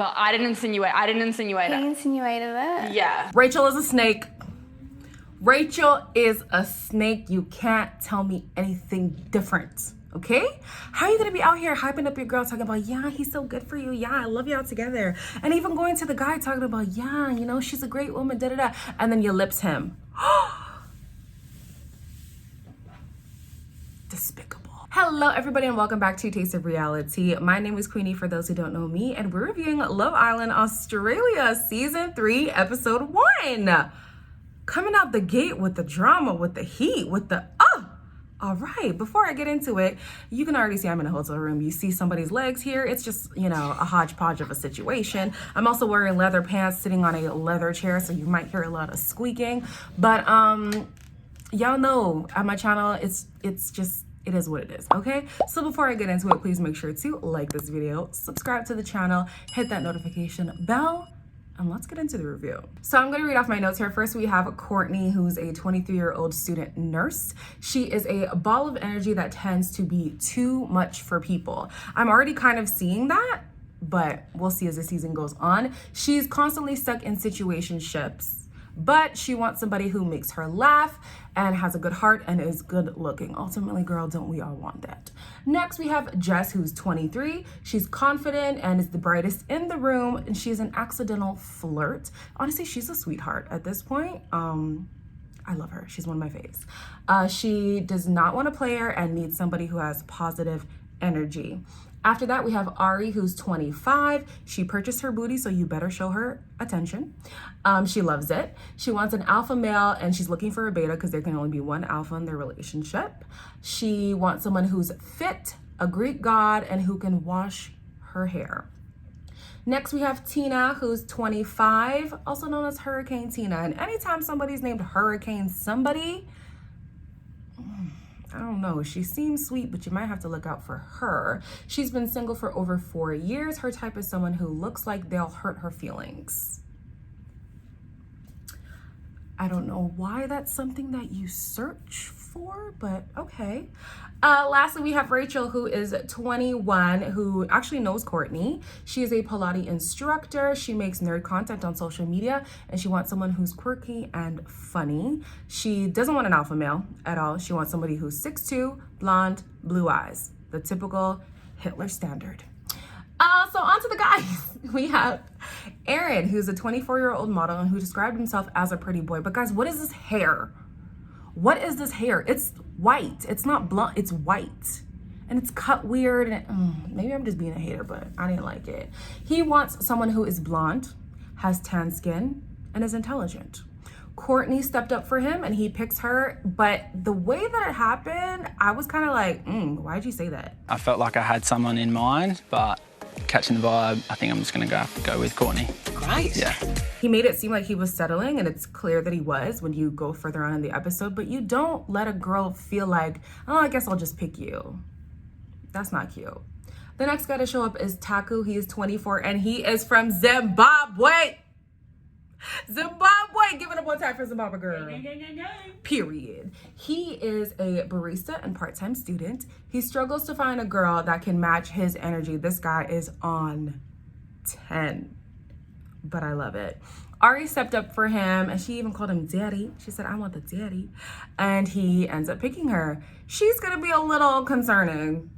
But I didn't insinuate He it. insinuated it? Yeah. Rachel is a snake. Rachel is a snake. You can't tell me anything different, okay? How are you gonna be out here hyping up your girl, talking about, yeah, he's so good for you, yeah, I love y'all together, and even going to the guy talking about, yeah, you know, she's a great woman, da-da-da, and then you lips him. Despicable. Hello everybody and welcome back to Taste of Reality. My name is Courtney for those who don't know me, and we're reviewing Love Island Australia Season 3 Episode 1. Coming out the gate with the drama, with the heat, with the all right, before I get into it, you can already see I'm in a hotel room. You see somebody's legs here. It's just, you know, a hodgepodge of a situation. I'm also wearing leather pants, sitting on a leather chair, so you might hear a lot of squeaking. But y'all know at my channel, it's just, it is what it is, okay? So before I get into it, please make sure to like this video, subscribe to the channel, hit that notification bell, and let's get into the review. So I'm gonna read off my notes here. First, we have Courtney, who's a 23-year-old student nurse. She is a ball of energy that tends to be too much for people. I'm already kind of seeing that, but we'll see as the season goes on. She's constantly stuck in situationships, but she wants somebody who makes her laugh and has a good heart and is good looking. Ultimately, girl, don't we all want that? Next, we have Jess, who's 23. She's confident and is the brightest in the room, and she's an accidental flirt. Honestly, she's a sweetheart at this point. I love her. She's one of my faves. She does not want a player and needs somebody who has positive energy. After that, we have Ari, who's 25. She purchased her booty, so you better show her attention. She loves it. She wants an alpha male, and she's looking for a beta because there can only be one alpha in their relationship. She wants someone who's fit, a Greek god, and who can wash her hair. Next, we have Tina, who's 25, also known as Hurricane Tina. And anytime somebody's named Hurricane somebody, I don't know, she seems sweet, but you might have to look out for her. She's been single for over 4 years. Her type is someone who looks like they'll hurt her feelings. I don't know why that's something that you search for, but okay. Lastly, we have Rachel, who is 21, who actually knows Courtney. She is a Pilates instructor. She makes nerd content on social media, and she wants someone who's quirky and funny. She doesn't want an alpha male at all. She wants somebody who's 6'2", blonde, blue eyes, the typical Hitler standard. So on to the guys. We have Aaron, who's a 24-year-old model and who described himself as a pretty boy. But guys, what is this hair? What is this hair? It's white. It's not blonde. It's white. And it's cut weird. And maybe I'm just being a hater, but I didn't like it. He wants someone who is blonde, has tan skin, and is intelligent. Courtney stepped up for him and he picks her. But the way that it happened, I was kind of like, why'd you say that? I felt like I had someone in mind, but catching the vibe, I think I'm just gonna go with Courtney. Great. Yeah. He made it seem like he was settling, and it's clear that he was when you go further on in the episode, but you don't let a girl feel like, oh, I guess I'll just pick you. That's not cute. The next guy to show up is Taku. He is 24 and he is from Zimbabwe. Zimbabwe! Give it up one time for Zimbabwe girl. Period. He is a barista and part-time student. He struggles to find a girl that can match his energy. This guy is on 10, but I love it. Ari stepped up for him and she even called him daddy. She said, I want the daddy. And he ends up picking her. She's gonna be a little concerning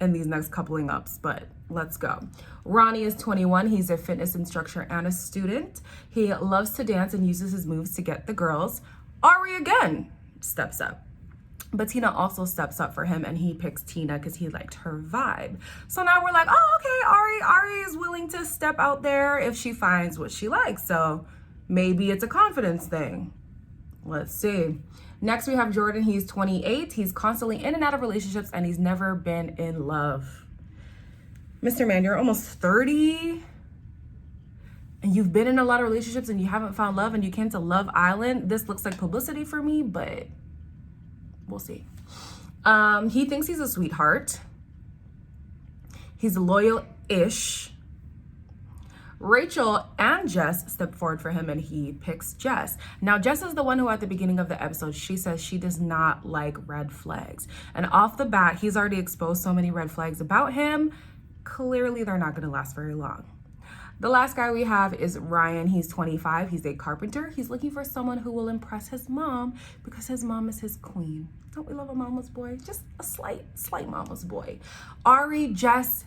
in these next coupling ups, but let's go. Ronnie is 21. He's a fitness instructor and a student. He loves to dance and uses his moves to get the girls. Ari again steps up. But Tina also steps up for him and he picks Tina because he liked her vibe. So now we're like, oh, okay, Ari is willing to step out there if she finds what she likes. So maybe it's a confidence thing. Let's see. Next, we have Jordan. He's 28. He's constantly in and out of relationships and he's never been in love. Mr. Man, you're almost 30 and you've been in a lot of relationships and you haven't found love and you came to Love Island. This looks like publicity for me, but we'll see. He thinks he's a sweetheart. He's loyal-ish. Rachel and Jess step forward for him and he picks Jess. Now, Jess is the one who at the beginning of the episode, she says she does not like red flags. And off the bat, he's already exposed so many red flags about him. Clearly, they're not gonna last very long. The last guy we have is Ryan. He's 25. He's a carpenter. He's looking for someone who will impress his mom because his mom is his queen. Don't we love a mama's boy? Just a slight mama's boy. Ari, Jess,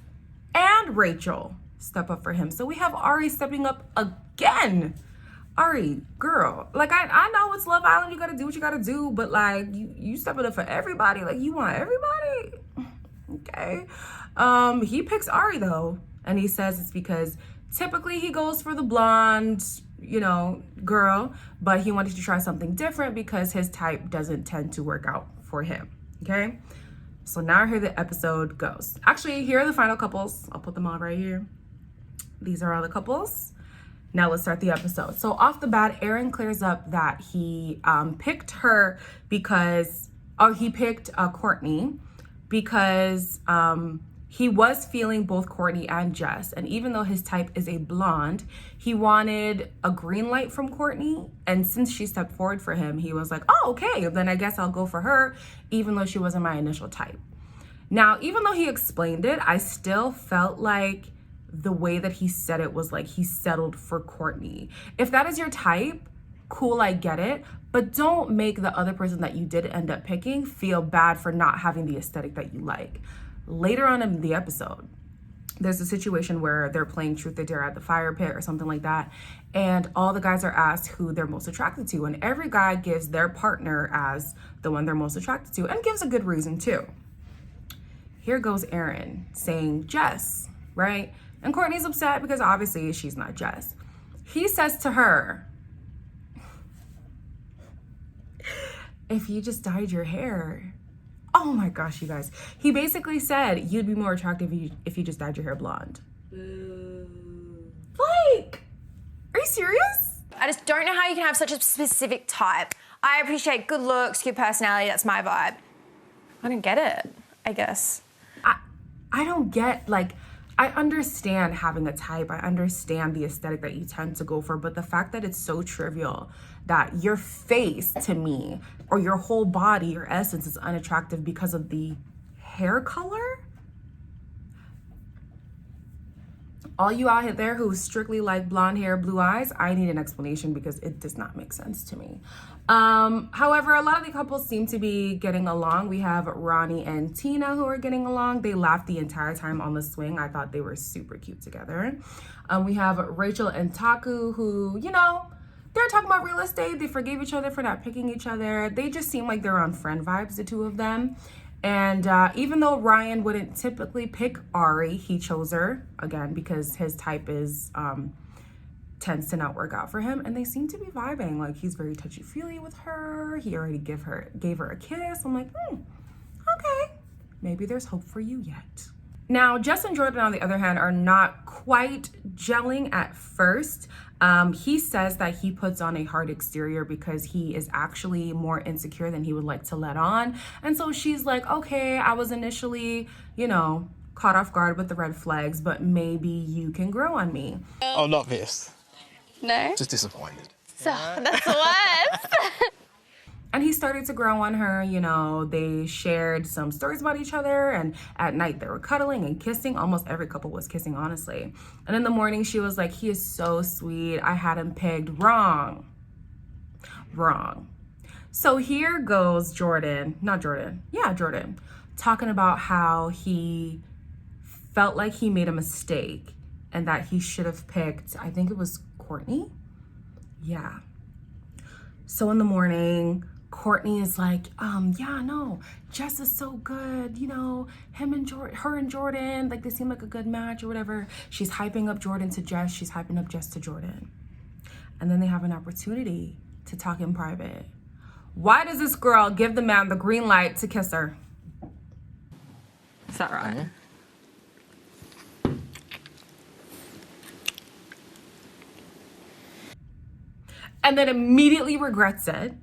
and Rachel step up for him. So we have Ari stepping up again. Ari, girl, like I know it's Love Island, you gotta do what you gotta do, but like you stepping up for everybody, like you want everybody. Okay. He picks Ari though, and he says it's because typically he goes for the blonde, you know, girl, but he wanted to try something different because his type doesn't tend to work out for him. Okay. So now here the episode goes. Actually, here are the final couples. I'll put them all right here. These are all the couples. Now let's start the episode. So off the bat, Aaron clears up that he picked her because, he picked Courtney because he was feeling both Courtney and Jess. And even though his type is a blonde, he wanted a green light from Courtney. And since she stepped forward for him, he was like, oh, okay, then I guess I'll go for her, even though she wasn't my initial type. Now, even though he explained it, I still felt like the way that he said it was like he settled for Courtney. If that is your type, cool, I get it, but don't make the other person that you did end up picking feel bad for not having the aesthetic that you like. Later on in the episode, there's a situation where they're playing Truth or Dare at the fire pit or something like that, and all the guys are asked who they're most attracted to, and every guy gives their partner as the one they're most attracted to, and gives a good reason too. Here goes Aaron saying Jess, right? And Courtney's upset because obviously she's not Jess. He says to her, if you just dyed your hair. Oh my gosh, you guys. He basically said you'd be more attractive if you just dyed your hair blonde. Like, are you serious? I just don't know how you can have such a specific type. I appreciate good looks, good personality, that's my vibe. I don't get it, I guess. I don't get, like, I understand having a type. I understand the aesthetic that you tend to go for, but the fact that it's so trivial that your face to me or your whole body, your essence is unattractive because of the hair color. All you out there who strictly like blonde hair, blue eyes, I need an explanation because it does not make sense to me. However, a lot of the couples seem to be getting along. We have Ronnie and Tina who are getting along. They laughed the entire time on the swing. I thought they were super cute together. We have Rachel and Taku who, you know, they're talking about real estate. They forgave each other for not picking each other. They just seem like they're on friend vibes, the two of them. And even though Ryan wouldn't typically pick Ari, he chose her, again, because his type is tends to not work out for him. And they seem to be vibing. Like, he's very touchy-feely with her. He already gave her a kiss. I'm like, okay, maybe there's hope for you yet. Now, Jess and Jordan, on the other hand, are not quite gelling at first. He says that he puts on a hard exterior because he is actually more insecure than he would like to let on. And so she's like, okay, I was initially, you know, caught off guard with the red flags, but maybe you can grow on me. Oh, not pissed. No? Just disappointed. So, that's the worst. And he started to grow on her, you know, they shared some stories about each other, and at night they were cuddling and kissing. Almost every couple was kissing, honestly. And in the morning she was like, he is so sweet. I had him pegged wrong. So here goes Jordan, talking about how he felt like he made a mistake and that he should have picked, I think it was Courtney? Yeah. So in the morning, Courtney is like, yeah, no, Jess is so good, you know, her and Jordan, like they seem like a good match or whatever. She's hyping up Jordan to Jess, she's hyping up Jess to Jordan. And then they have an opportunity to talk in private. Why does this girl give the man the green light to kiss her? Is that right? Mm-hmm. And then immediately regrets it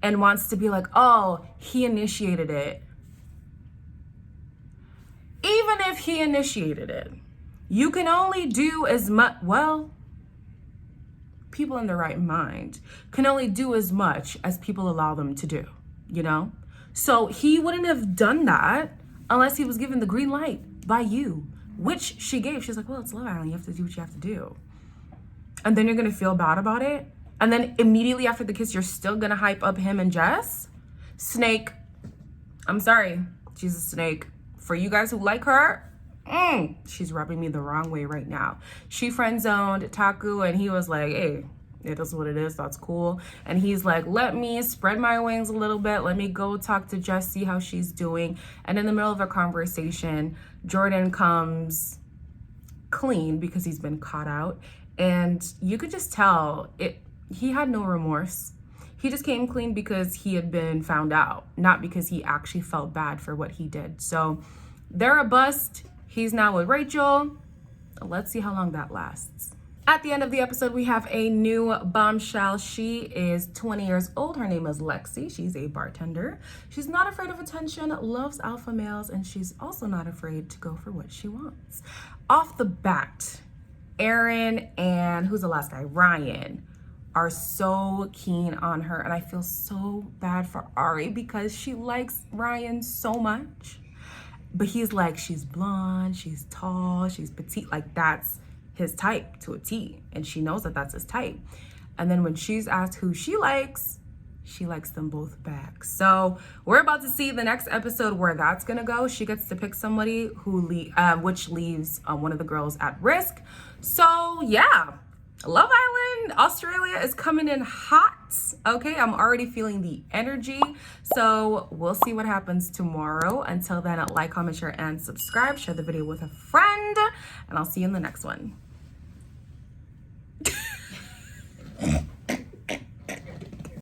and wants to be like, oh, he initiated it. Even if he initiated it, you can only do as much, well, people in the right mind can only do as much as people allow them to do, you know? So he wouldn't have done that unless he was given the green light by you, which she gave. She's like, well, it's Love Island. You have to do what you have to do. And then you're going to feel bad about it. And then immediately after the kiss, you're still going to hype up him and Jess. Snake. I'm sorry. She's a snake. For you guys who like her, she's rubbing me the wrong way right now. She friend-zoned Taku, and he was like, hey, it is what it is. That's cool. And he's like, let me spread my wings a little bit. Let me go talk to Jess, see how she's doing. And in the middle of a conversation, Jordan comes clean because he's been caught out. And you could just tell he had no remorse. He just came clean because he had been found out, not because he actually felt bad for what he did. So they're a bust. He's now with Rachel. Let's see how long that lasts. At the end of the episode, we have a new bombshell. She is 20 years old. Her name is Lexi. She's a bartender. She's not afraid of attention, loves alpha males, and she's also not afraid to go for what she wants. Off the bat, Aaron and who's the last guy? Ryan are so keen on her, and I feel so bad for Ari because she likes Ryan so much. But he's like, she's blonde, she's tall, she's petite, like that's his type to a T, and she knows that that's his type. And then when she's asked who she likes them both back. So we're about to see the next episode where that's gonna go. She gets to pick somebody which leaves one of the girls at risk. So yeah, Love Island Australia is coming in hot. Okay, I'm already feeling the energy. So we'll see what happens tomorrow. Until then, like, comment, share, and subscribe. Share the video with a friend, and I'll see you in the next one.